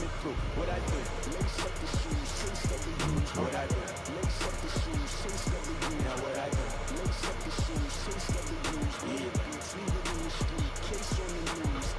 What I do, lace up the shoes, chase that we use. What I do, lace up the shoes, chase that we use. Now what I do, lace up the shoes, chase that we use. Yeah, boots, leave it in the street, case on the news.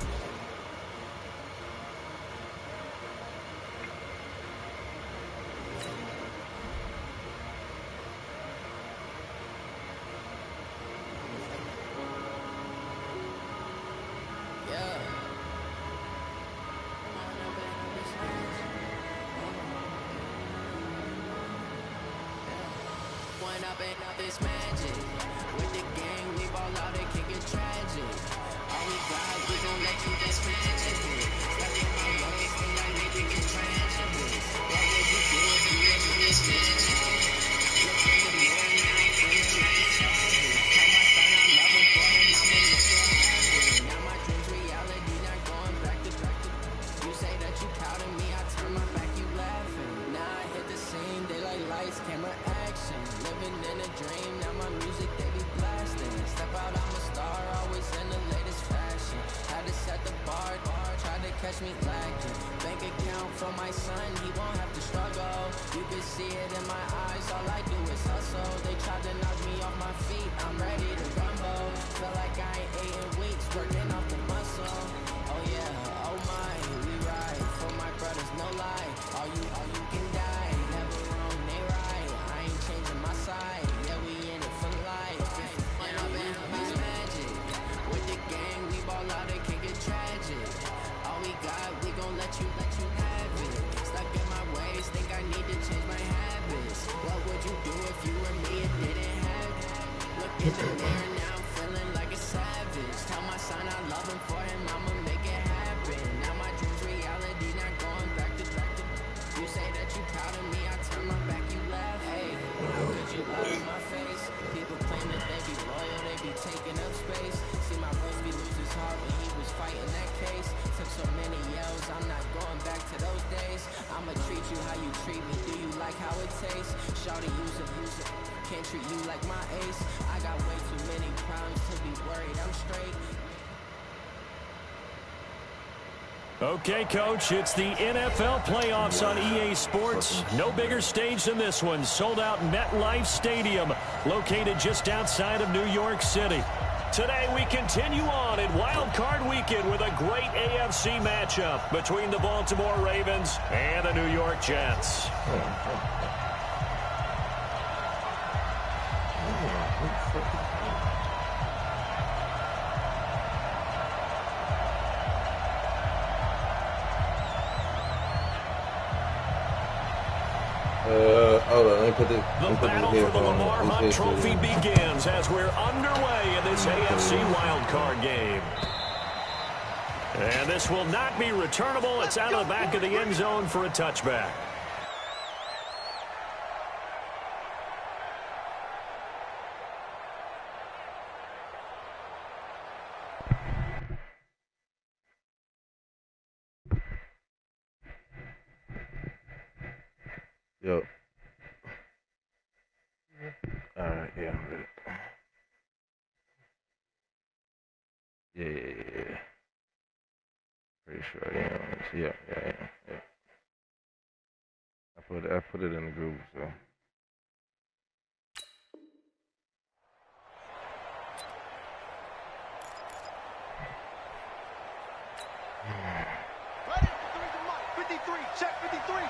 Up this magic with the gang, we ball out, it can get tragic. All we got, we gon' let you just magic it. Stuck in my ways, think I need to get tragic. What would you do if you were in this magic? Look in the mirror now, feeling like a savage. Tell my son I love him for him, I'ma make it happen. Now my dreams reality, not going back to back to. You say that you proud of me, I turn my back, you laughing. Now I hit the scene, daylight lights, camera action. Living in a dream, now my music they be blasting. Step out, I'm a star, always in the latest fashion. Had to set the bar, tried to catch me lacking. Bank account for my son, he won't have to struggle. You can see it in my eyes, all I do is hustle. They tried to knock me off my feet, I'm ready to rumble. Feel like I ain't ate in weeks, working off the muscle. Oh yeah, oh my, we ride for my brothers, no lie. All you can die, never wrong, they right. I ain't changing my side, yeah, we in it for life. Yeah, I've been magic. With the gang, we ball out, it can get tragic. All we got, we gon' let you have it. Stuck in my ways, think I need to change my habits. What would you do if you were me and didn't have it? Look in the mirror now, I'm feeling like a savage. Tell my son I love him for him, I'ma make it happen. Now my dreams reality, not going back to back to. You say that you proud of me, I turn my back, you laugh. Hey, how could you love in my face? People claim that they be loyal, they be taking up space. See my boys be lose his heart when he was fighting that case. Took so many yells, I'm not going back to those days. I'ma treat you how you treat me, do you like how it tastes? Shawty, use it, can't treat you like my ace. I got way too many problems to be worried, I'm straight. Okay, Coach, it's the NFL playoffs on EA Sports. No bigger stage than this one. Sold out MetLife Stadium, located just outside of New York City. Today, we continue on in Wild Card Weekend with a great AFC matchup between the Baltimore Ravens and the New York Jets. Hold on, let me put this. The battle for the Lamar Hunt Trophy begins as we're underway in this AFC wildcard game. And this will not be returnable. It's out of the back of the end zone for a touchback. Yo. Alright, yeah, I'm ready. Yeah. Pretty sure I am. Yeah. I put it in the group, so. Ready? 53, check 53. I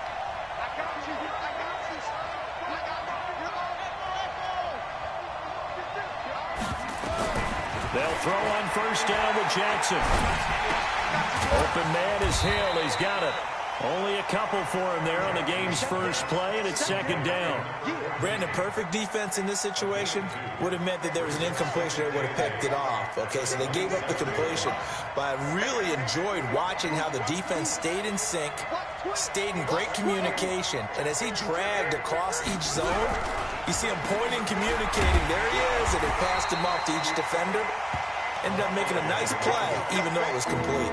got you. They'll throw on first down with Jackson. Open man is Hill. He's got it. Only a couple for him there on the game's first play, and it's second down. Brandon, perfect defense in this situation would have meant that there was an incompletion that would have picked it off. Okay, so they gave up the completion. But I really enjoyed watching how the defense stayed in sync, stayed in great communication. And as he dragged across each zone, you see him pointing, communicating. There he is, and it passed him off to each defender. Ended up making a nice play, even though it was complete.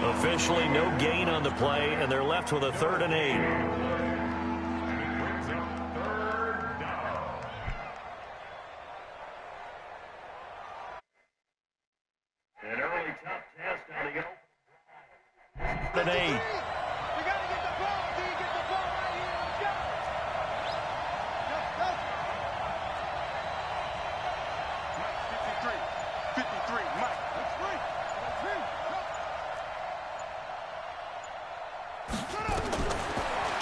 Officially no gain on the play, and they're left with a 3rd and 8. An early tough test on the open. 3rd and 8.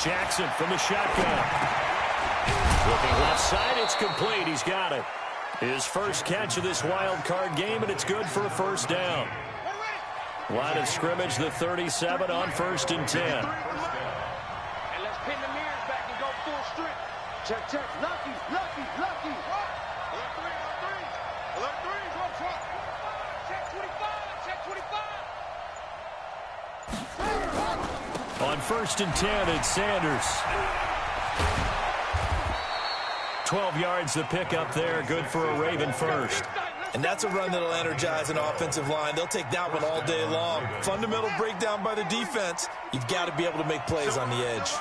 Jackson from the shotgun. Looking left side, it's complete. He's got it. His first catch of this wild card game, and it's good for a first down. Line of scrimmage, the 37 on 1st and 10. And let's pin the mirrors back and go full strip. Check, check. Lucky, lucky, lucky. Alert three, alert three. Alert three, go front. Check 25, check 25. On 1st and 10, it's Sanders. 12 yards the pickup there, good for a Raven first. And that's a run that'll energize an offensive line. They'll take that one all day long. Fundamental breakdown by the defense. You've got to be able to make plays on the edge.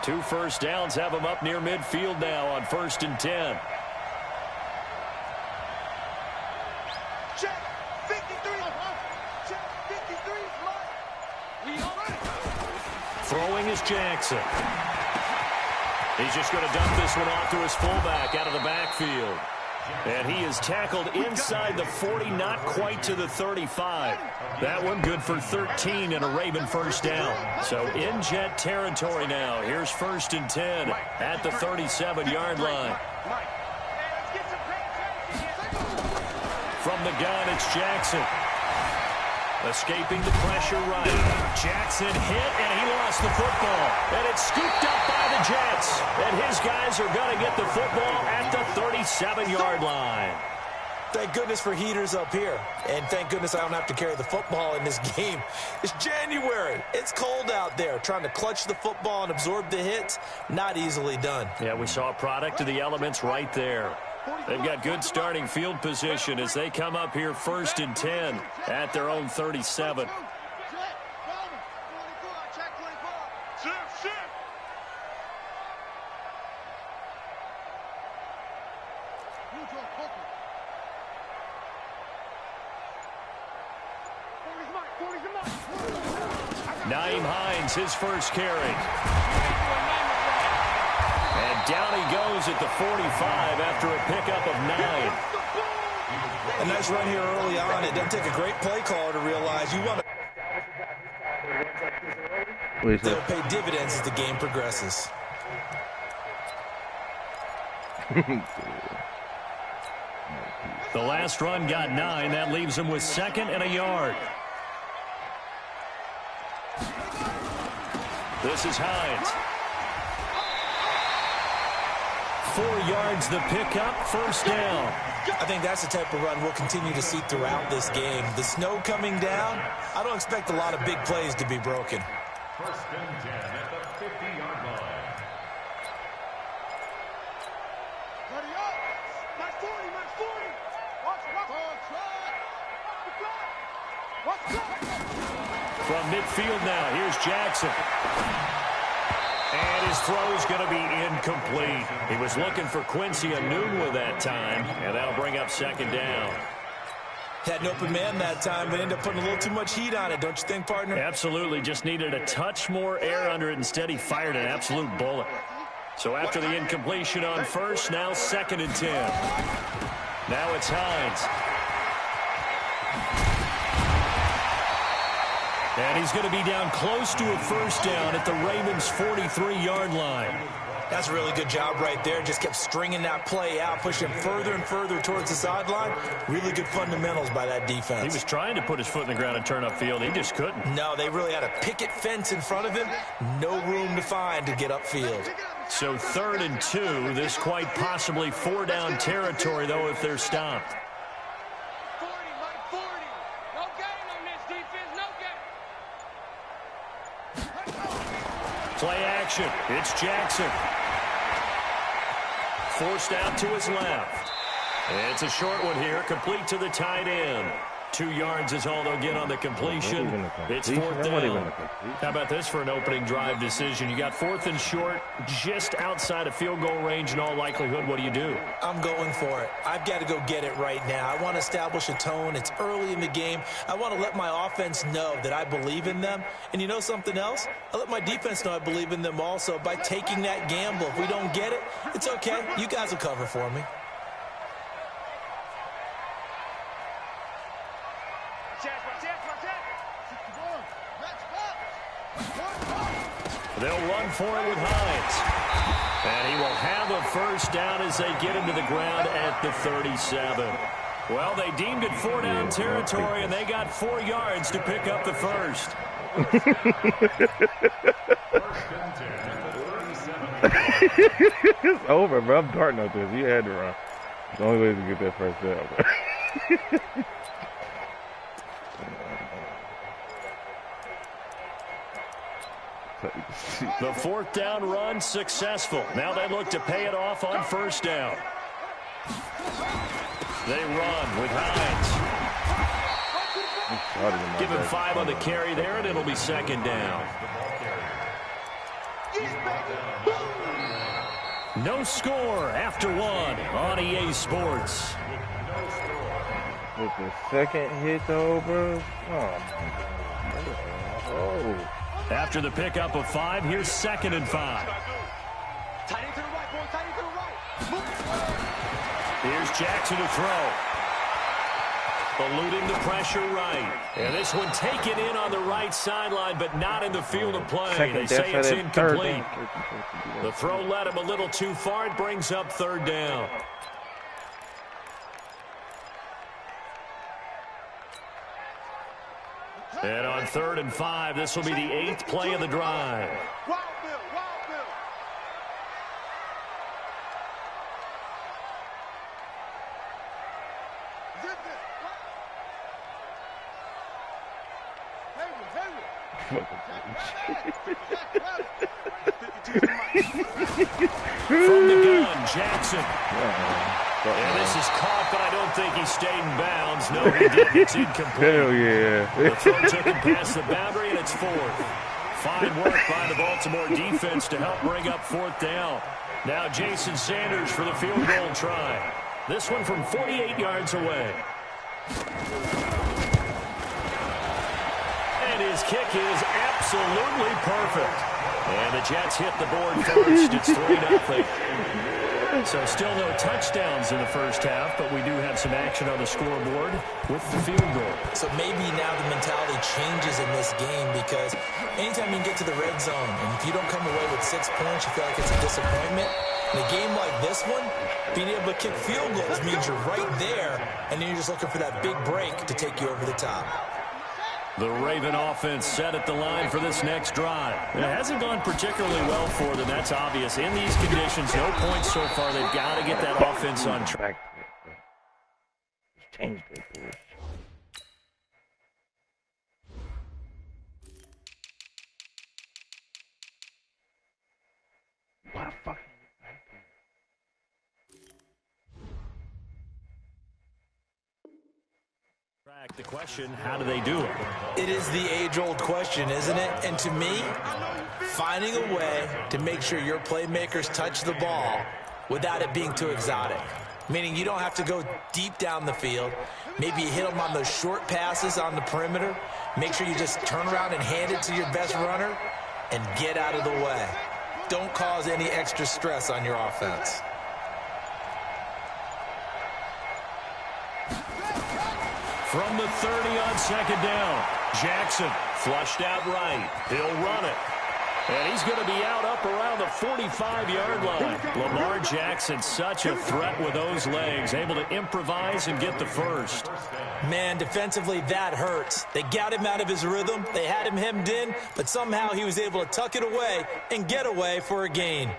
2 first downs have them up near midfield now on 1st and 10. Check 53. Check 53. We on it. Throwing is Jackson. He's just going to dump this one off to his fullback out of the backfield. And he is tackled inside the 40, not quite to the 35. That one good for 13 and a Raven first down. So in jet territory now. Here's 1st and 10 at the 37-yard line. From the gun, it's Jackson. Escaping the pressure right. Jackson hit, and he lost the football. And it's scooped up by the Jets. And his guys are going to get the football at the 37-yard line. Thank goodness for heaters up here. And thank goodness I don't have to carry the football in this game. It's January. It's cold out there. Trying to clutch the football and absorb the hits, not easily done. Yeah, we saw a product of the elements right there. They've got good starting field position as they come up here 1st and 10 at their own 37. Naeem Hines, his first carry. And down he goes at the 45 after a pickup of 9. A nice run here early on. It doesn't take a great play caller to realize you want to. They'll pay dividends as the game progresses. The last run got 9. That leaves him with 2nd and a yard. This is Hines. 4 yards the pickup, first down. I think that's the type of run we'll continue to see throughout this game. The snow coming down, I don't expect a lot of big plays to be broken. 1st and 10 at the 50-yard line. Ready up. Mark 40, Mark 40. Watch track. From midfield now, here's Jackson. And his throw is going to be incomplete. He was looking for Quincy Enunwa that time, and that'll bring up 2nd down. Had an open man that time, but ended up putting a little too much heat on it, don't you think, partner? Absolutely, just needed a touch more air under it. Instead, he fired an absolute bullet. So after the incompletion on 1st, now 2nd and 10. Now it's Hines. And he's going to be down close to a first down at the Ravens' 43-yard line. That's a really good job right there. Just kept stringing that play out, pushing him further and further towards the sideline. Really good fundamentals by that defense. He was trying to put his foot in the ground and turn upfield. He just couldn't. No, they really had a picket fence in front of him. No room to find to get upfield. So 3rd and 2. This quite possibly 4-down territory, though, if they're stopped. 40, Mike 40. No gain on this defense, no gain. Play action. It's Jackson. Forced out to his left. It's a short one here, complete to the tight end. 2 yards is all they'll get on the completion. It's 4th down. How about this for an opening drive decision? You got 4th and short, just outside of field goal range in all likelihood. What do? I'm going for it. I've got to go get it right now. I want to establish a tone. It's early in the game. I want to let my offense know that I believe in them. And you know something else? I let my defense know I believe in them also by taking that gamble. If we don't get it, it's okay. You guys will cover for me. They'll run for it with Hines. And he will have a first down as they get him to the ground at the 37. Well, they deemed it 4-down territory, and they got 4 yards to pick up the first. It's over, bro. I'm darting out this. You had to run. It's the only way to get that first down, bro. The 4th down run successful. Now they look to pay it off on first down. They run with Hines. Give him 5 on the carry there, and it'll be 2nd down. No score after 1 on EA Sports. With the second hit, though, bro. Oh, my God. After the pickup of 5, here's 2nd and 5. Here's Jackson to throw. Eluding the pressure right. And this one taken in on the right sideline, but not in the field of play. They say it's incomplete. The throw led him a little too far. It brings up 3rd down. And on 3rd and 5, this will be the 8th play of the drive. From the gun, Jackson. And this is caught, but I don't think he stayed in bounds. No, he didn't. It's incomplete. Hell yeah. The throw took him past the boundary, and it's 4th. Fine work by the Baltimore defense to help bring up 4th down. Now Jason Sanders for the field goal try. This one from 48 yards away. And his kick is absolutely perfect. And the Jets hit the board first. It's 3-0. So still no touchdowns in the first half, but we do have some action on the scoreboard with the field goal. So maybe now the mentality changes in this game, because anytime you can get to the red zone, and if you don't come away with 6 points, you feel like it's a disappointment. In a game like this one, being able to kick field goals means you're right there, and then you're just looking for that big break to take you over the top. The Raven offense set at the line for this next drive. It hasn't gone particularly well for them. That's obvious. In these conditions, no points so far. They've got to get that offense on track. Change it, boys. What the fuck? The question, how do they do it? It is the age-old question, isn't it? And to me, finding a way to make sure your playmakers touch the ball without it being too exotic. Meaning you don't have to go deep down the field. Maybe you hit them on those short passes on the perimeter. Make sure you just turn around and hand it to your best runner and get out of the way. Don't cause any extra stress on your offense. From the 30 on 2nd down, Jackson flushed out right. He'll run it. And he's going to be out up around the 45-yard line. Lamar Jackson, such a threat with those legs, able to improvise and get the first. Man, defensively, that hurts. They got him out of his rhythm. They had him hemmed in, but somehow he was able to tuck it away and get away for a gain.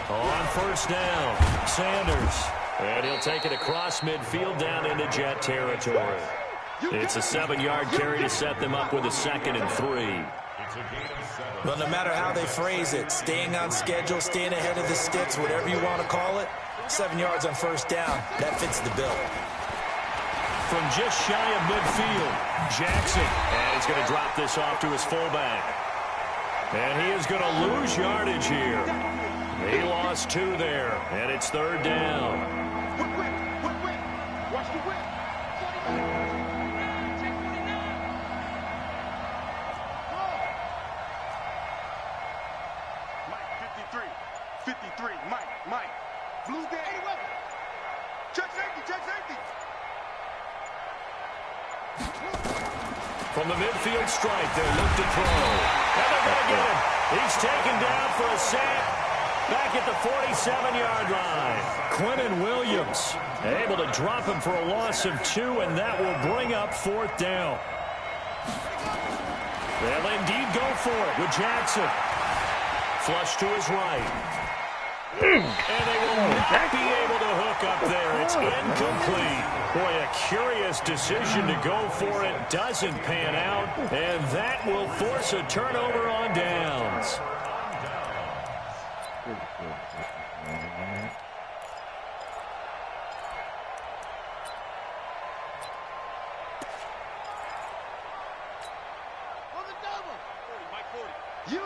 On first down, Sanders. And he'll take it across midfield down into Jet territory. It's a 7-yard carry to set them up with a 2nd and 3. Well, no matter how they phrase it, staying on schedule, staying ahead of the sticks, whatever you want to call it, 7 yards on first down, that fits the bill. From just shy of midfield, Jackson. And he's going to drop this off to his fullback. And he is going to lose yardage here. He lost 2 there, and it's 3rd down. Watch the whip. Mike, 53. 53, Mike. Blue game. Check safety, check safety. From the midfield stripe, they look to throw. And they're going to get him. He's taken down for a sack back at the 47-yard line. Quentin Williams able to drop him for a loss of 2, and that will bring up 4th down. They'll indeed go for it with Jackson. Flush to his right. And they will not be able to hook up there. It's incomplete. Boy, a curious decision to go for it. Doesn't pan out. And that will force a turnover on downs. You.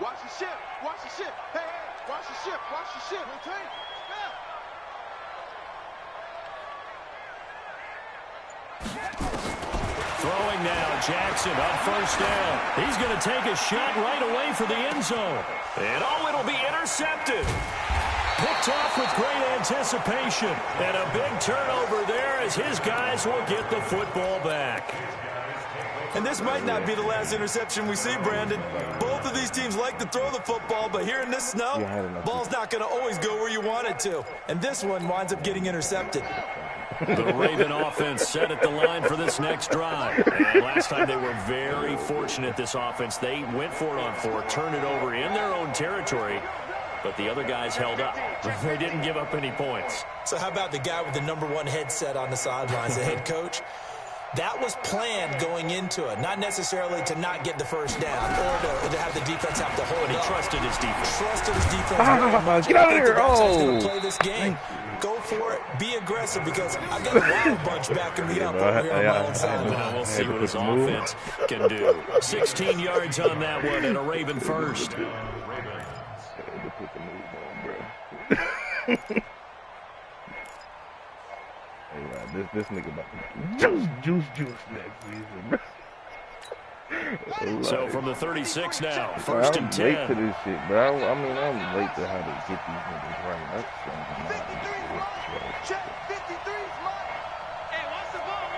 Watch the ship. Watch the ship. Hey, watch the ship. Watch the ship. Rotate. Throwing now, Jackson on 1st down. He's going to take a shot right away for the end zone. And it'll be intercepted. Picked off with great anticipation. And a big turnover there as his guys will get the football back. And this might not be the last interception we see, Brandon. Both of these teams like to throw the football, but here in this snow, ball's not going to always go where you want it to. And this one winds up getting intercepted. The Raven offense set at the line for this next drive. And last time they were very fortunate, this offense. They went for it on 4, turned it over in their own territory, but the other guys held up. They didn't give up any points. So how about the guy with the #1 headset on the sidelines, the head coach? That was planned going into it, not necessarily to not get the first down or to have the defense have to hold it. He trusted his defense. Get out of here. Going to play this game. Go for it. Be aggressive because I got a wild bunch backing me up over here on my own side. We'll see what his offense can do. 16 yards on that one and a Raven first. This nigga about to juice next season, bro. So from the 36 now, 1st and 10. I'm late to this shit, bro. I mean, I'm late to how to get these niggas right. That's Check 53's mine. Hey, watch the ball.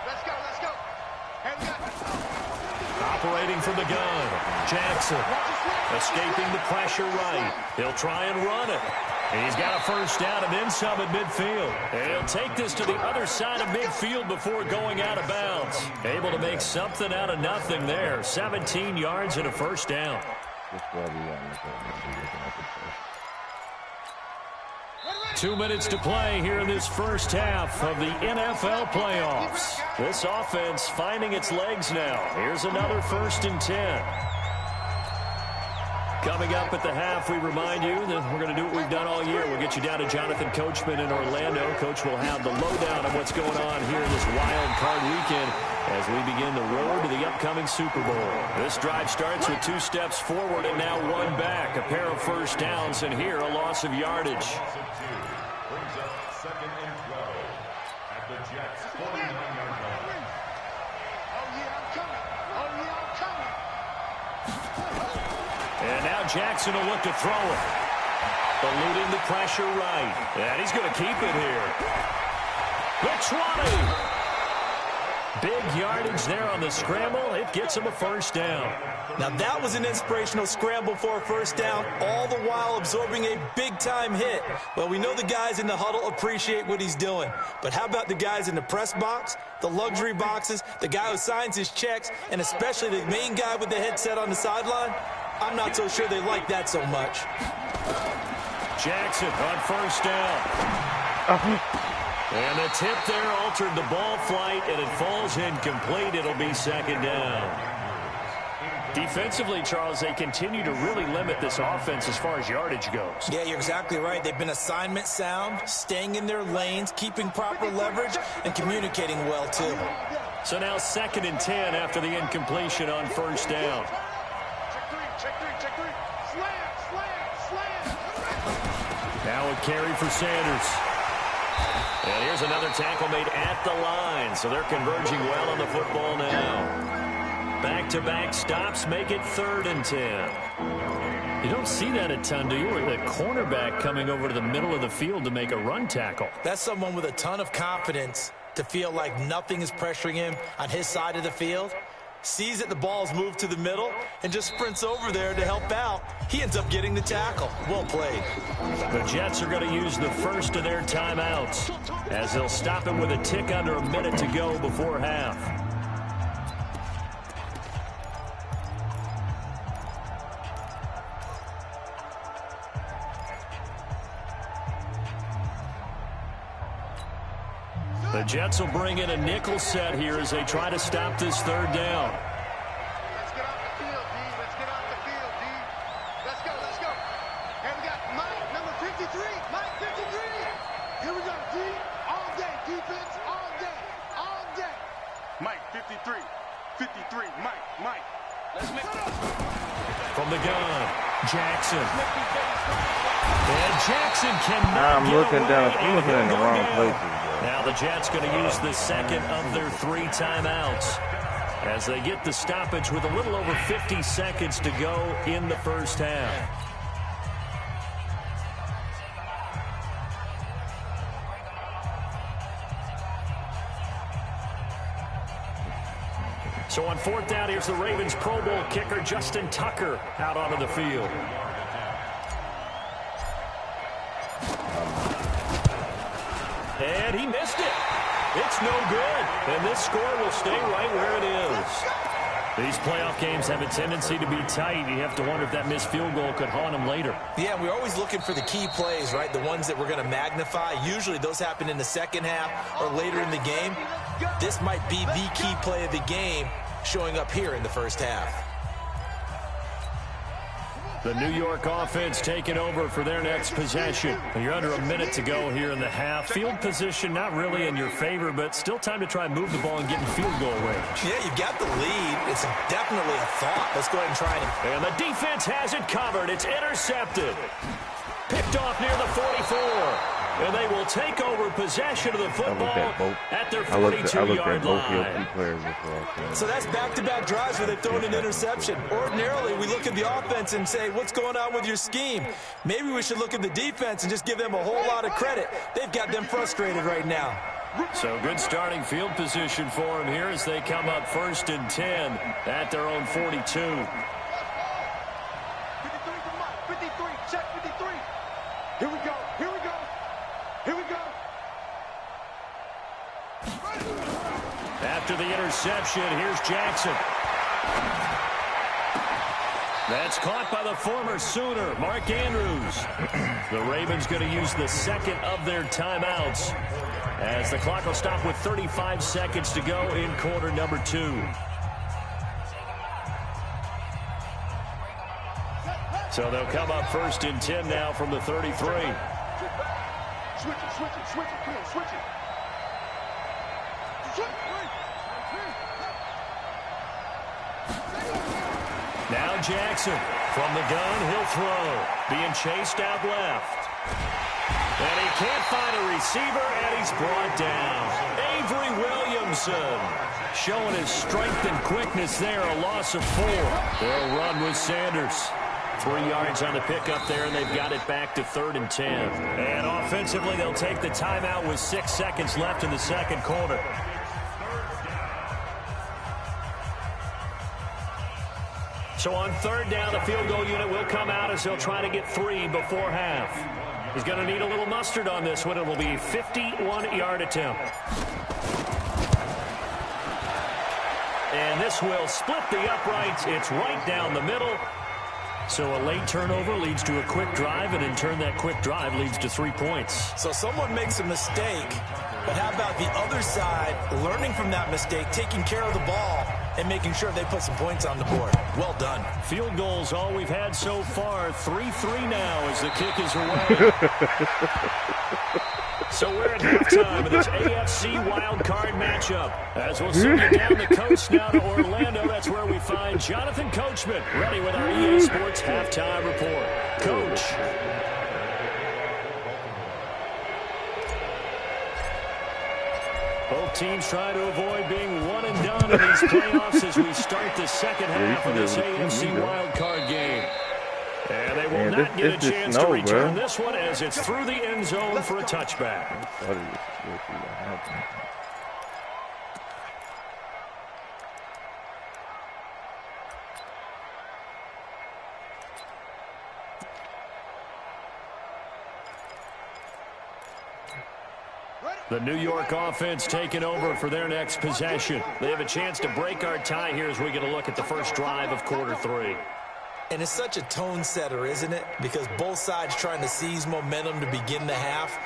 Let's go. Hey, we got Operating from the gun, Jackson escaping the pressure right. He'll try and run it. He's got a 1st down and then some at midfield. And he'll take this to the other side of midfield before going out of bounds. Able to make something out of nothing there. 17 yards and a 1st down. 2 minutes to play here in this first half of the NFL playoffs. This offense finding its legs now. Here's another 1st and 10. Coming up at the half, we remind you that we're going to do what we've done all year. We'll get you down to Jonathan Coachman in Orlando. Coach will have the lowdown of what's going on here in this wild card weekend as we begin the road to the upcoming Super Bowl. This drive starts with 2 steps forward and now 1 back. A pair of 1st downs and here a loss of yardage. Brings up 2nd and 12 at the Jets' 49-yard line. And now Jackson will look to throw it. Eluding the pressure right. And he's going to keep it here. The 20. Big yardage there on the scramble. It gets him a 1st down. Now that was an inspirational scramble for a 1st down, all the while absorbing a big-time hit. Well, we know the guys in the huddle appreciate what he's doing. But how about the guys in the press box, the luxury boxes, the guy who signs his checks, and especially the main guy with the headset on the sideline? I'm not so sure they like that so much. Jackson on 1st down. And the tip there altered the ball flight, and it falls incomplete. It'll be 2nd down. Defensively, Charles, they continue to really limit this offense as far as yardage goes. Yeah, you're exactly right. They've been assignment sound, staying in their lanes, keeping proper leverage, and communicating well, too. So now 2nd and 10 after the incompletion on 1st down. Check three. Slam. Now a carry for Sanders. And here's another tackle made at the line. So they're converging well on the football now. back-to-back stops make it 3rd and 10. You don't see that a ton, do you? Where the cornerback coming over to the middle of the field to make a run tackle. That's someone with a ton of confidence to feel like nothing is pressuring him on his side of the field. Sees that the ball's moved to the middle and just sprints over there to help out. He ends up getting the tackle. Well played. The Jets are going to use the first of their timeouts as they'll stop him with a tick under a minute to go before half. The Jets will bring in a nickel set here as they try to stop this 3rd down. Let's get off the field, D. Let's get off the field, D. Let's go, let's go. And we got Mike, number 53. Mike, 53. Here we go, D. All day, defense, all day, all day. Mike, 53. 53, Mike. Let's make it. From the gun, Jackson. And Jackson cannot I'm get looking away, down. I'm and looking in the he'll go wrong down. places, bro. Now the Jets going to use the second of their 3 timeouts as they get the stoppage with a little over 50 seconds to go in the first half. So on 4th down, here's the Ravens Pro Bowl kicker Justin Tucker out onto the field. And he missed it. It's no good. And this score will stay right where it is. These playoff games have a tendency to be tight. You have to wonder if that missed field goal could haunt them later. Yeah, we're always looking for the key plays, right? The ones that we're going to magnify. Usually those happen in the second half or later in the game. This might be the key play of the game showing up here in the first half. The New York offense taking over for their next possession. You're under a minute to go here in the half. Field position not really in your favor, but still time to try and move the ball and get in field goal range. Yeah, you've got the lead. It's definitely a thought. Let's go ahead and try it. And the defense has it covered. It's intercepted. Picked off near the 44. And they will take over possession of the football at their 42-yard line. So that's back-to-back drives where they've thrown an interception. Ordinarily, we look at the offense and say, what's going on with your scheme? Maybe we should look at the defense and just give them a whole lot of credit. They've got them frustrated right now. So good starting field position for them here as they come up 1st and 10 at their own 42. 53 for Mike. 53. Check 53. Here we go. Here we go. Here we go. After the interception, here's Jackson. That's caught by the former Sooner, Mark Andrews. The Ravens going to use the second of their timeouts as the clock will stop with 35 seconds to go in quarter number 2. So they'll come up 1st and 10 now from the 33. Switch it, switch it, switch it. Come on, switch it. Now Jackson from the gun, he'll throw. Being chased out left. And he can't find a receiver, and he's brought down. Avery Williamson showing his strength and quickness there, a loss of 4. They'll run with Sanders. 3 yards on the pickup there, and they've got it back to 3rd and 10. And offensively, they'll take the timeout with 6 seconds left in the second quarter. So on 3rd down, the field goal unit will come out as they'll try to get 3 before half. He's going to need a little mustard on this one. It will be a 51-yard attempt. And this will split the uprights. It's right down the middle. So a late turnover leads to a quick drive, and in turn that quick drive leads to 3 points. So someone makes a mistake, but how about the other side learning from that mistake, taking care of the ball, and making sure they put some points on the board? Well done. Field goals all we've had so far. 3-3 now as the kick is away. So we're at halftime of this AFC wildcard matchup. As we'll send you down the coast now to Orlando, that's where we find Jonathan Coachman ready with our EA Sports halftime report. Coach. Both teams trying to avoid being one and done in these playoffs as we start the second half of this AFC wildcard game. And they will not get a chance to return this one as it's through the end zone for a touchback. The New York offense taking over for their next possession. They have a chance to break our tie here as we get a look at the first drive of quarter 3. And it's such a tone setter, isn't it? Because both sides trying to seize momentum to begin the half.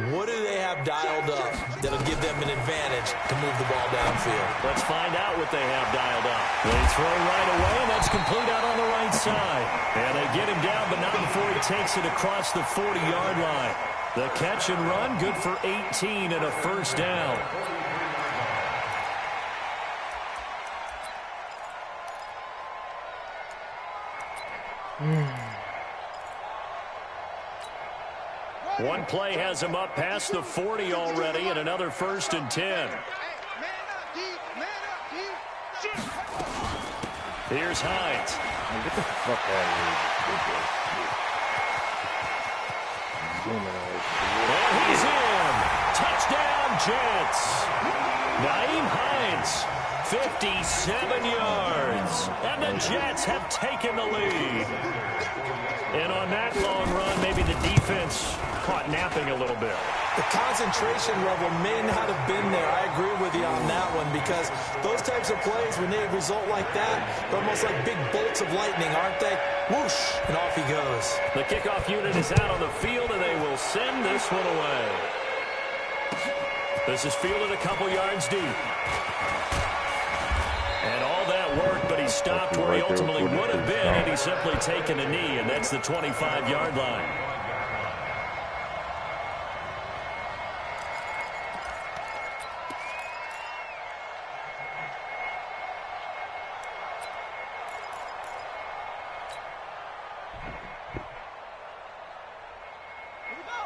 What do they have dialed up that'll give them an advantage to move the ball downfield? Let's find out what they have dialed up. They throw right away, and that's complete out on the right side. And they get him down, but not before he takes it across the 40-yard line. The catch and run, good for 18 and a first down. One play has him up past the 40 already, and another 1st and 10. Here's Hines. Get the fuck out of here. And he's in. Touchdown, Jets. Nyheim Hines, 57 yards. And the Jets have taken the lead. And on that long run, maybe the defense caught napping a little bit. The concentration level may not have been there. I agree with you on that one because those types of plays, when they result like that, they're almost like big bolts of lightning, aren't they? Whoosh, and off he goes. The kickoff unit is out on the field, and they will send this one away. This is fielded a couple yards deep. And all that work, but he stopped where he ultimately would have been had he simply taken a knee, and that's the 25-yard line.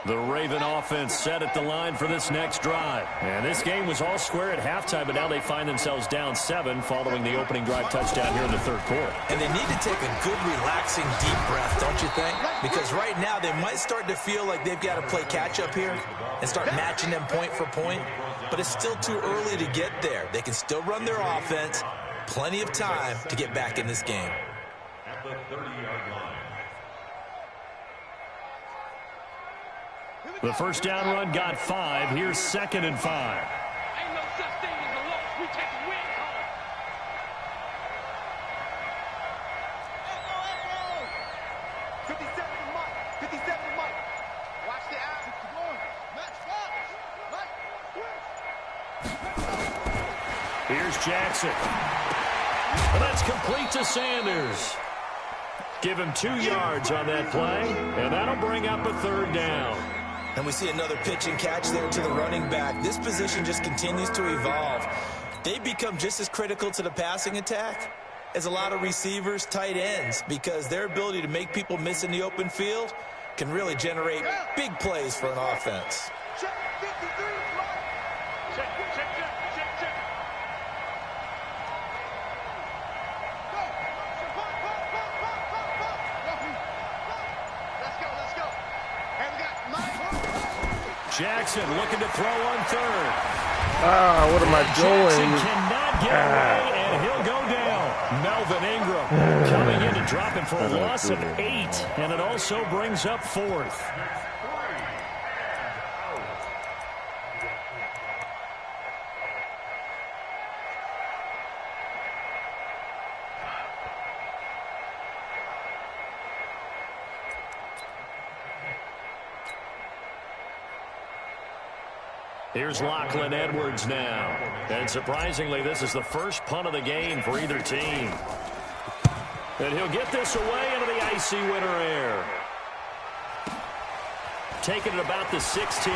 The Raven offense set at the line for this next drive. And this game was all square at halftime, but now they find themselves down 7 following the opening drive touchdown here in the third quarter. And they need to take a good, relaxing, deep breath, don't you think? Because right now they might start to feel like they've got to play catch-up here and start matching them point for point. But it's still too early to get there. They can still run their offense. Plenty of time to get back in this game. At the 30-yard line. The first down run got 5. Here's 2nd and 5. Ain't no such thing as a loss. We take a win home. Echo. 57 to Mike. 57 to Mike. Watch the out. Here's Jackson. And that's complete to Sanders. Give him 2 yards on that play, and that'll bring up a 3rd down. And we see another pitch and catch there to the running back. This position just continues to evolve. They become just as critical to the passing attack as a lot of receivers, tight ends, because their ability to make people miss in the open field can really generate big plays for an offense. Check 53 right. Check. Let's go. And we got Mike. Jackson looking to throw on 3rd. What am I Jackson doing? cannot get away, and he'll go down. Melvin Ingram coming in to drop him for a loss of 8, and it also brings up 4th. Here's Lachlan Edwards now. And surprisingly, this is the first punt of the game for either team. And he'll get this away into the icy winter air. Taking it about the 16.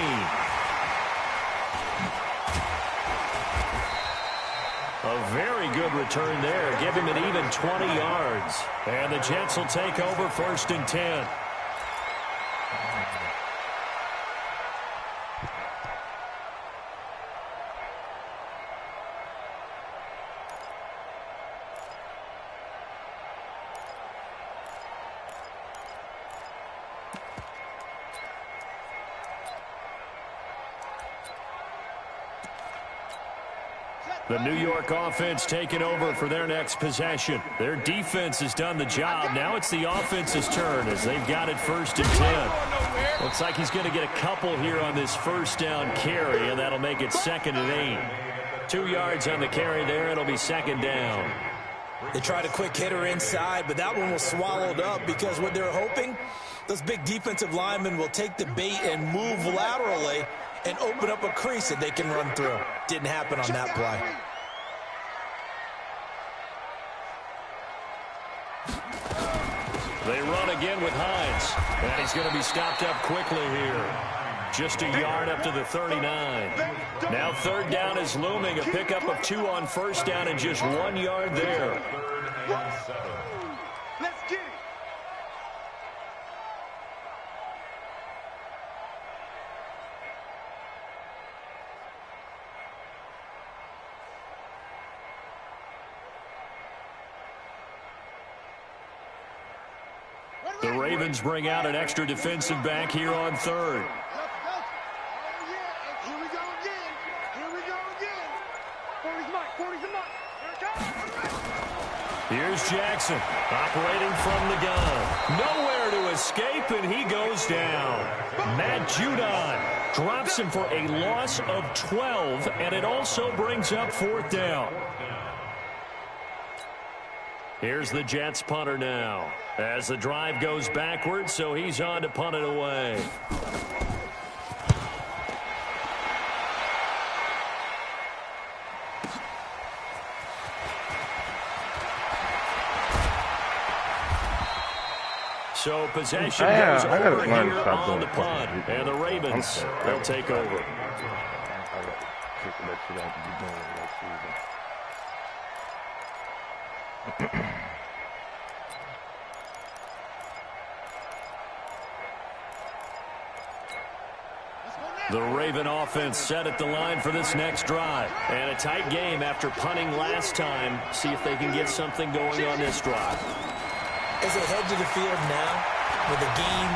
A very good return there. Give him an even 20 yards. And the Jets will take over 1st and 10. The New York offense taking over for their next possession. Their defense has done the job. Now it's the offense's turn as they've got it 1st and 10. Looks like he's going to get a couple here on this first down carry, and that'll make it 2nd and 8. 2 yards on the carry there. It'll be 2nd down. They tried a quick hitter inside, but that one was swallowed up because what they're hoping, those big defensive linemen will take the bait and move laterally and open up a crease that they can run through. Didn't happen on that play. They run again with Hines, and he's going to be stopped up quickly here. Just a yard up to the 39. Now 3rd down is looming, a pickup of 2 on 1st down and just 1 yard there. 3rd and 7. Let's get it. The Ravens bring out an extra defensive back here on 3rd. Here we go again. Here we go again. 40's Mike. 40's the Mike. Here it comes. Here's Jackson operating from the gun. Nowhere to escape, and he goes down. Matt Judon drops him for a loss of 12, and it also brings up 4th down. Here's the Jets punter now as the drive goes backwards, so he's on to punt it away. So possession goes over here on the punt, and the Ravens will take over. The Raven offense set at the line for this next drive. And a tight game after punting last time. See if they can get something going on this drive. As they head to the field now, with the game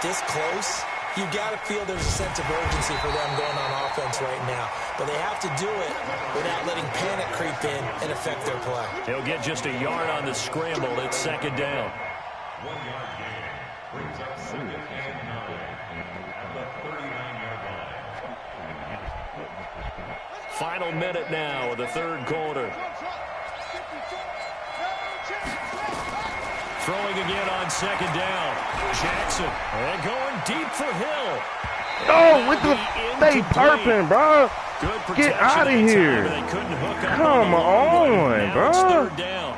this close, you've got to feel there's a sense of urgency for them going on offense right now. But they have to do it without letting panic creep in and affect their play. He'll get just a yard on the scramble. It's 2nd down. 1 yard gain brings up 2nd and 9 at the 39-yard line. Final minute now of the 3rd quarter. Throwing again on 2nd down. Jackson, and going deep for Hill. Oh, with the stay perping, bro. Get out of here. Come on, bro. 3rd down.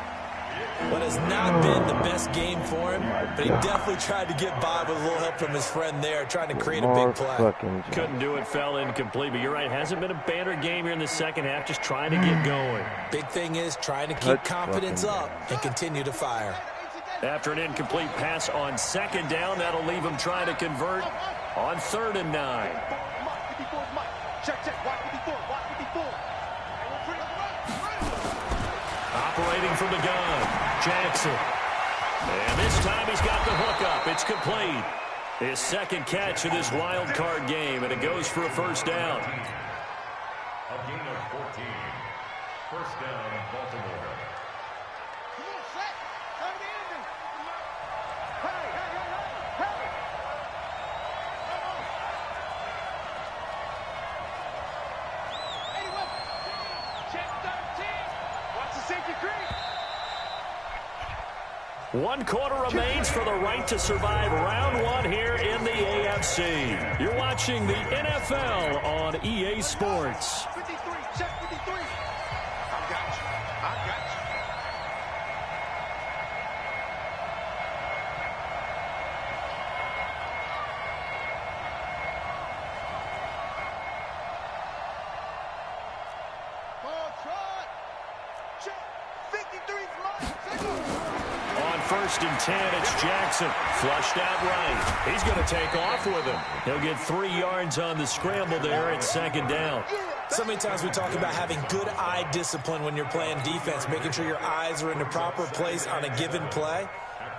But it's not been the best game for him, but he definitely tried to get by with a little help from his friend there, trying to create a big play. Couldn't do it, fell incomplete, but you're right, hasn't been a banner game here in the 2nd half, just trying to get going. Big thing is trying to keep confidence up and continue to fire. After an incomplete pass on 2nd down, that'll leave him trying to convert on 3rd and 9. Operating from the gun, Jackson. And this time he's got the hook up. It's complete. His 2nd catch of this wild card game, and it goes for a 1st down. A gain of 14. 1st down, Baltimore. One quarter remains for the right to survive round 1 here in the AFC. You're watching the NFL on EA Sports. 53, check 53. I got you. I got you. Ball trot. Check. 53's mine. 1st and 10, it's Jackson. Flushed out right. He's going to take off with him. He'll get 3 yards on the scramble there at 2nd down. So many times we talk about having good eye discipline when you're playing defense, making sure your eyes are in the proper place on a given play.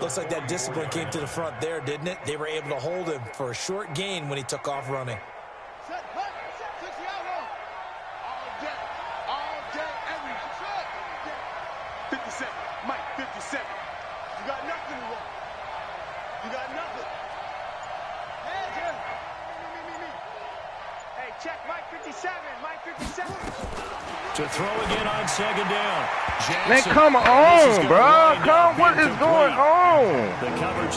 Looks like that discipline came to the front there, didn't it? They were able to hold him for a short gain when he took off running. Set, set, all day, all day. 57. Mike, 57. You got nothing to run. You got nothing. Hey, Jim. Me. Hey, check Mike 57. Mike 57. To throw again on second down. Jackson. Man, come on, bro. What is going on? The coverage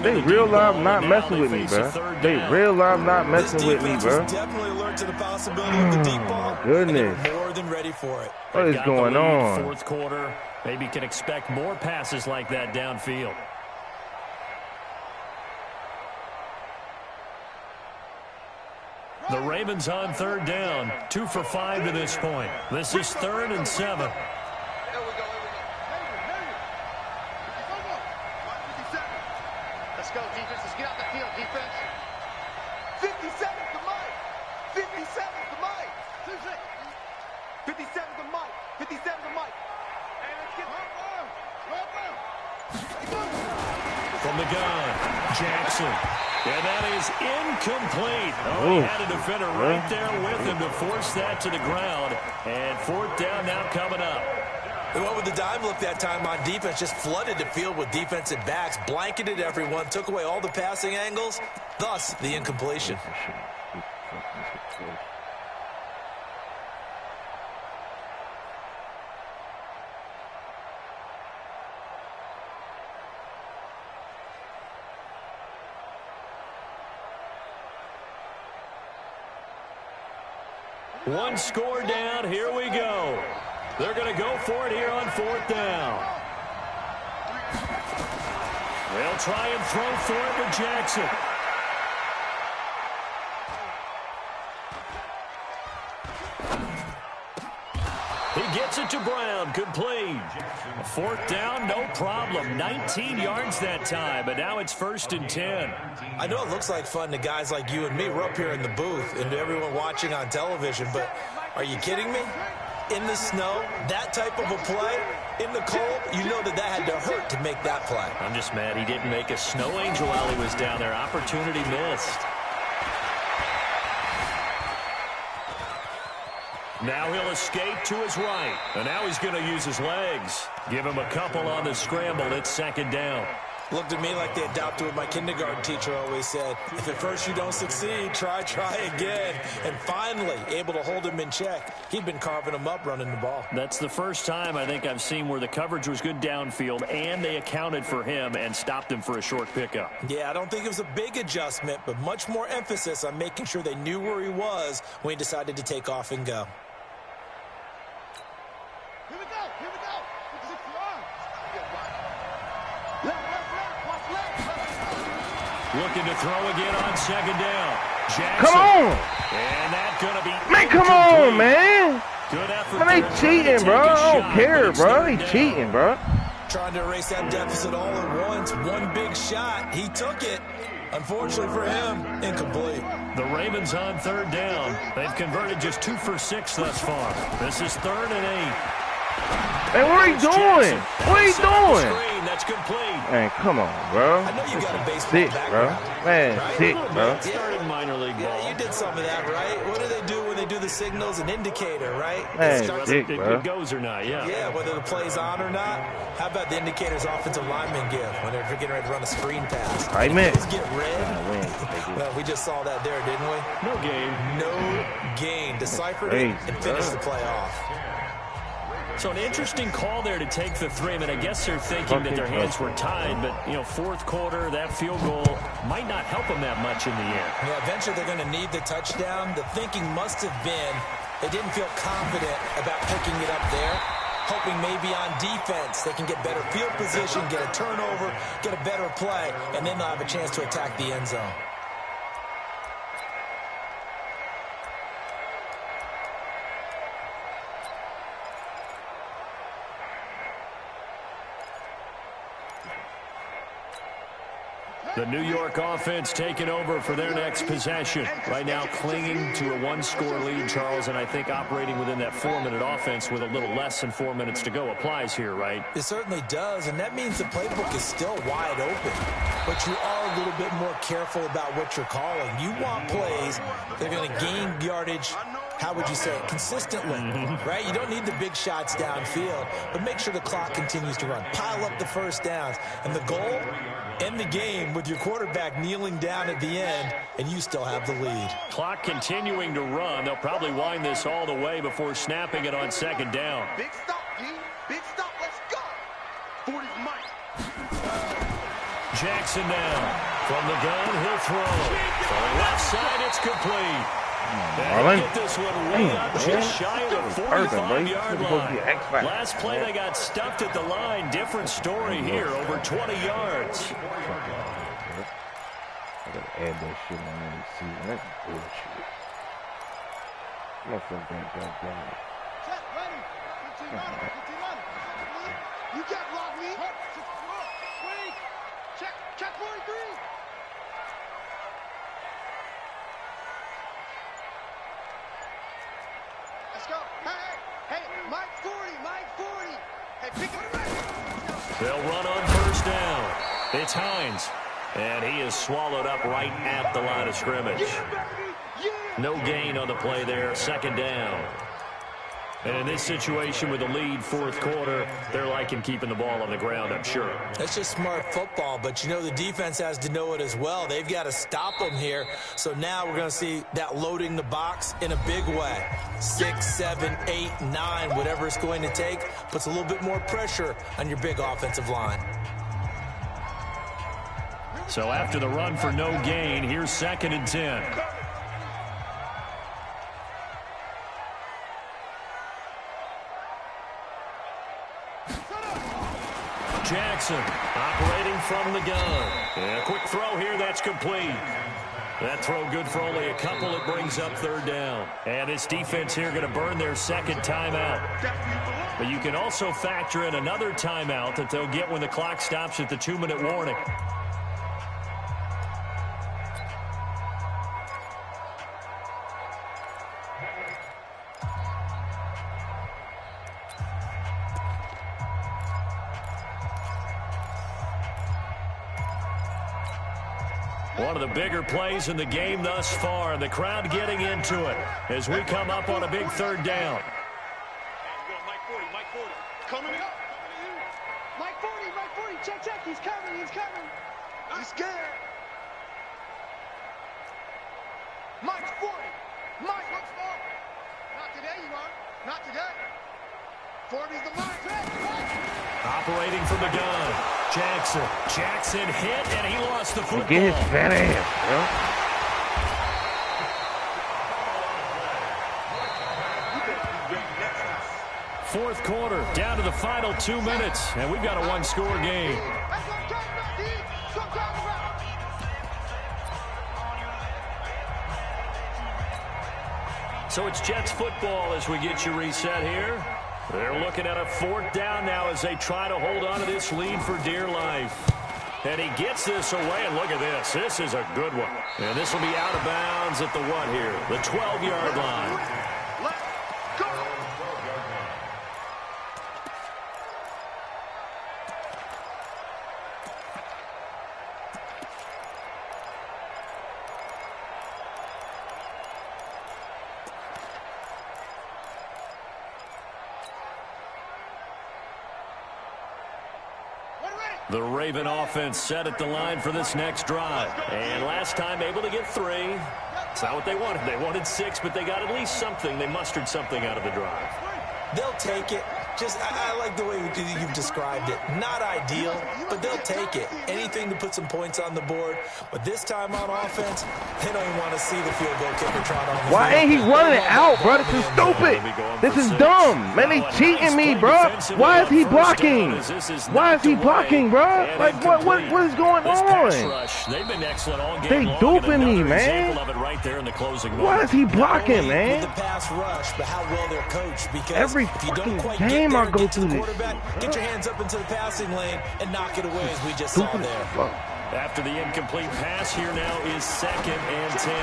They real life not messing with me, bro. They real life not messing with me, bro. Definitely alert to the possibility of the deep ball. Goodness. And they're more than ready for it. What is going on? Fourth quarter. Maybe can expect more passes like that downfield. The Ravens on third down. 2 for 5 to this point. This is 3rd and 7. Let's go, defense. Let's get out the field, defense. 57 to Mike. 57 to Mike. 57 to Mike. 57 to Mike. Hey, let's get From the gun, Jackson. And that is incomplete. Oh, he had a defender right there with him to force that to the ground. And 4th down now coming up. They went with the dime look that time on defense, just flooded the field with defensive backs, blanketed everyone, took away all the passing angles, thus the incompletion. One score down. Here we go. They're going to go for it here on 4th down. They'll try and throw for it with Jackson. He gets it to Brown. Complete. 4th down, no problem. 19 yards that time, but now it's 1st and 10. I know it looks like fun to guys like you and me. We're up here in the booth and to everyone watching on television, but are you kidding me? In the snow, that type of a play, in the cold, you know that had to hurt to make that play. I'm just mad he didn't make a snow angel while he was down there. Opportunity missed. Now he'll escape to his right. And now he's going to use his legs. Give him a couple on the scramble. It's 2nd down. Looked at me like they adopted what my kindergarten teacher always said. If at first you don't succeed, try again. And finally, able to hold him in check. He'd been carving him up running the ball. That's the first time I think I've seen where the coverage was good downfield and they accounted for him and stopped him for a short pickup. Yeah, I don't think it was a big adjustment, but much more emphasis on making sure they knew where he was when he decided to take off and go. Here we go. Looking to throw again on 2nd down. Jackson. Come on. And that's going to be Man, come on, man. Good effort. Man, they cheating, bro. I don't care, bro. They cheating, bro. Trying to erase that deficit all at once. One big shot. He took it. Unfortunately for him, incomplete. The Ravens on 3rd down. They've converted just 2 for 6 thus far. This is 3rd and 8. Man, what are you doing? What are you doing? That's complete. Man, come on, bro. I know you got a baseball Sick, bro. background. Man, right? sick, bro. Started minor league ball. Yeah, you did some of that, right? What do they do when they do the signals? An indicator, right? Man, It sick, bro. It goes or not, yeah. Yeah, whether the play's on or not. How about the indicators offensive linemen give when they're getting ready to run a screen pass? I meant. Those get red. Well, we just saw that there, didn't we? No gain. No gain. Deciphered it and finished the play off. So an interesting call there to take the 3. I mean, I guess they're thinking that their hands were tied, but, you know, 4th quarter, that field goal might not help them that much in the end. Yeah, eventually they're going to need the touchdown. The thinking must have been they didn't feel confident about picking it up there, hoping maybe on defense they can get better field position, get a turnover, get a better play, and then they'll have a chance to attack the end zone. The New York offense taking over for their next possession. Right now clinging to a 1-score lead, Charles, and I think operating within that 4-minute offense with a little less than 4 minutes to go applies here, right? It certainly does, and that means the playbook is still wide open. But you are a little bit more careful about what you're calling. You want plays that are going to gain yardage, how would you say it, consistently, right? You don't need the big shots downfield, but make sure the clock continues to run. Pile up the first downs. And the goal, end the game with your quarterback kneeling down at the end, and you still have the lead. Clock continuing to run. They'll probably wind this all the way before snapping it on second down. Big stop, D. Big stop. Let's go. 40's Mike. Jackson now. From the gun, he'll throw. For the left side, it's complete. And he'll get this one way up just shy of the 45-yard line. Last play, they got stuffed at the line. Different story here, over 20 yards. I gotta add that shit on and see. That's bullshit. Motherfucker, goddamn. Check, ready. 15 running. 15 running. You can't block me. Wait. Check 43. Let's go. Hey, Mike 40, Mike 40. Hey, pick it up. They'll run on first down. It's Hines. And he is swallowed up right at the line of scrimmage. No gain on the play there, second down. And in this situation with the lead fourth quarter, they're liking keeping the ball on the ground, I'm sure. That's just smart football, but you know the defense has to know it as well. They've got to stop them here. So now we're going to see that loading the box in a big way. 6, 7, 8, 9, whatever it's going to take, puts a little bit more pressure on your big offensive line. So after the run for no gain, here's 2nd and 10. Jackson operating from the gun. And a quick throw here, that's complete. That throw good for only a couple. It brings up third down. And this defense here going to burn their second timeout. But you can also factor in another timeout that they'll get when the clock stops at the 2-minute warning. One of the bigger plays in the game thus far, and the crowd getting into it as we come up on a big third down. Mike 40, Mike 40. Coming up. Mike 40, Mike 40. Check. He's coming. He's scared. Mike 40. Mike, what's up? Not today, you are. Not today. 40's the Mike. Operating from the gun. Jackson hit, and he lost the football. Get his fat ass, bro. Fourth quarter, down to the final 2 minutes, and we've got a one-score game. So it's Jets football as we get you reset here. They're looking at a 4th down now as they try to hold on to this lead for dear life. And he gets this away, and look at this. This is a good one. And this will be out of bounds at the what here? The 12-yard line. The Raven offense set at the line for this next drive. And last time able to get 3. It's not what they wanted. They wanted 6, but they got at least something. They mustered something out of the drive. They'll take it. I like the way you've described it. Not ideal, but they'll take it. Anything to put some points on the board. But this time on offense, they don't even want to see the field goal kicker trot on the field. Why ain't he running it out, bro? This is stupid. This is dumb. Man, they cheating me, bro. Why is he blocking? Why is he blocking, bro? Like, what is going on? They've been excellent all game. They duping me, man. Why is he blocking, man? The pass rush, but how well they're coached. Because every fucking game I go through this. Get your hands up into the passing lane and knock it away as we just saw there. After the incomplete pass, here now is 2nd and 10.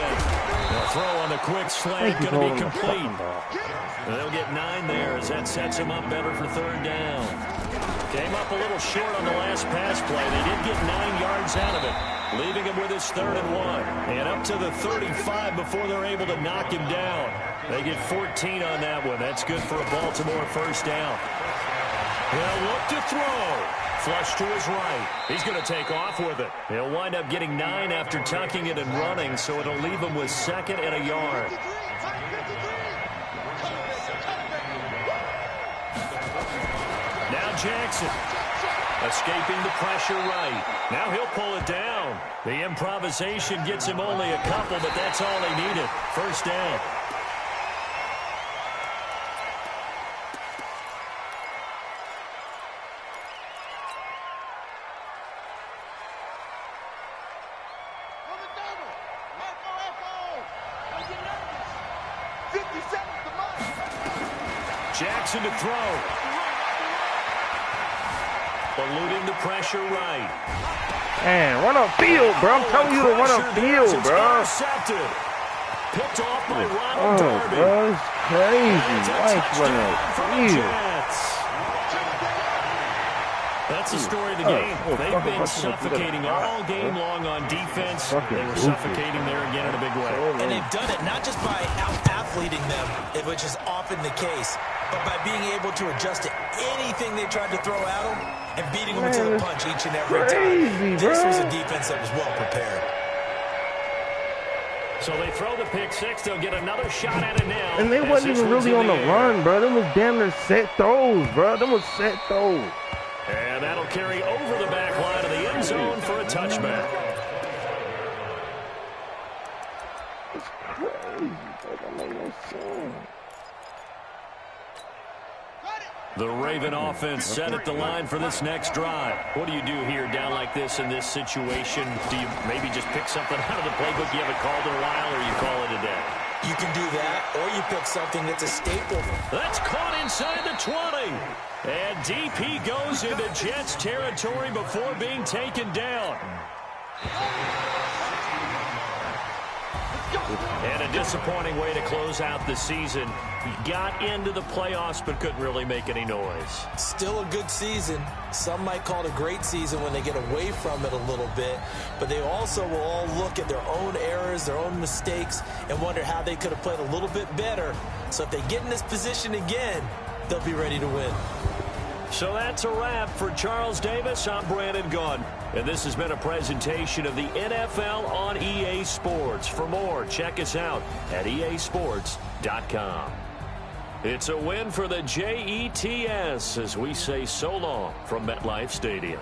The throw on the quick slant going to be complete. They'll get 9 there as that sets him up better for 3rd down. Came up up a little short on the last pass play. They did get 9 yards out of it, leaving him with his 3rd and 1. And up to the 35 before they're able to knock him down. They get 14 on that one. That's good for a Baltimore first down. They'll look to throw. Flush to his right. He's going to take off with it. He'll wind up getting 9 after tucking it and running, so it'll leave him with 2nd and a yard. Now Jackson, escaping the pressure right. Now he'll pull it down. The improvisation gets him only a couple, but that's all he needed. First down. Jackson to throw. Eluding the pressure right. Man, run upfield, bro. I'm telling you to run upfield, bro. Picked off by Ronald Darby. Bro, it's crazy. Nice run upfield. That's the story of the game. They've been suffocating all game long on defense. They were suffocating there again in a big way. And they've done it not just by out-athleting them, which is often the case, but by being able to adjust to anything they tried to throw at them and beating them to the punch each and every time. This was a defense that was well prepared. So they throw the pick six. They'll get another shot at it now. And they wasn't even really on the run, bro. Them was damn near set throws, bro. Them was set throws. And that'll carry over the back line of the end zone for a touchback. It's crazy, bro. That made no sense. The Raven offense set at the line for this next drive. What do you do here down like this in this situation? Do you maybe just pick something out of the playbook you haven't called in a while, or you call it a day? You can do that, or you pick something that's a staple. That's caught inside the 20. And DP goes into Jets territory before being taken down. And a disappointing way to close out the season. He got into the playoffs but couldn't really make any noise. Still a good season. Some might call it a great season when they get away from it a little bit. But they also will all look at their own errors, their own mistakes, and wonder how they could have played a little bit better. So if they get in this position again, they'll be ready to win. So that's a wrap for Charles Davis. I'm Brandon Gunn. And this has been a presentation of the NFL on EA Sports. For more, check us out at easports.com. It's a win for the Jets as we say so long from MetLife Stadium.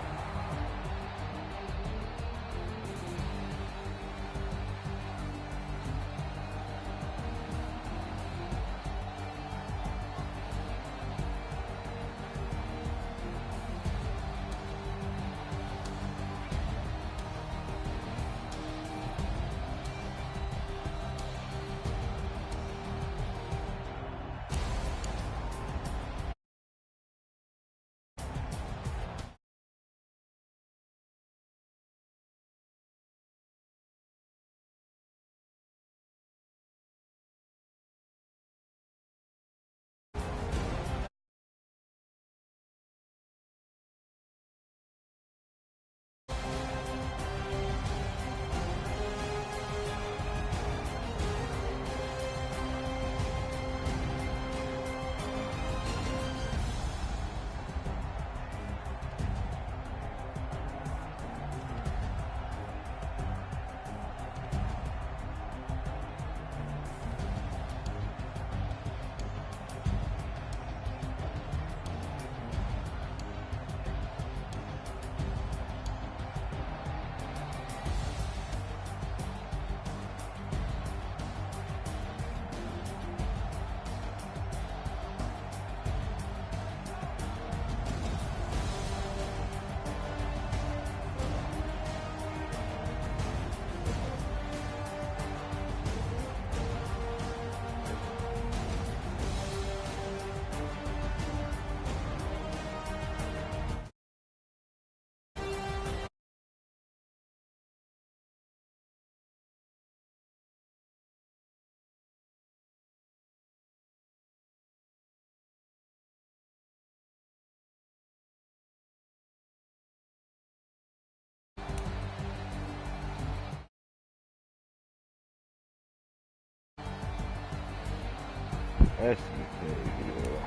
That's crazy, bro.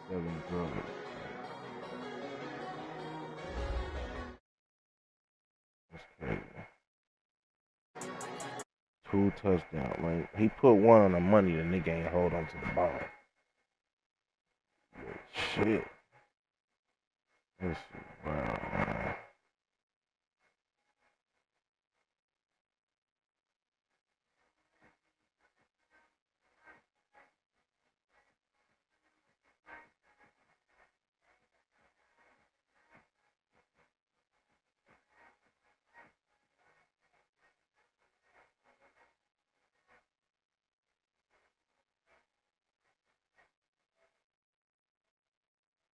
7 brothers. That's crazy. 2 touchdowns. Like, he put one on the money, the nigga ain't hold on to the ball. Shit. This is wow, man.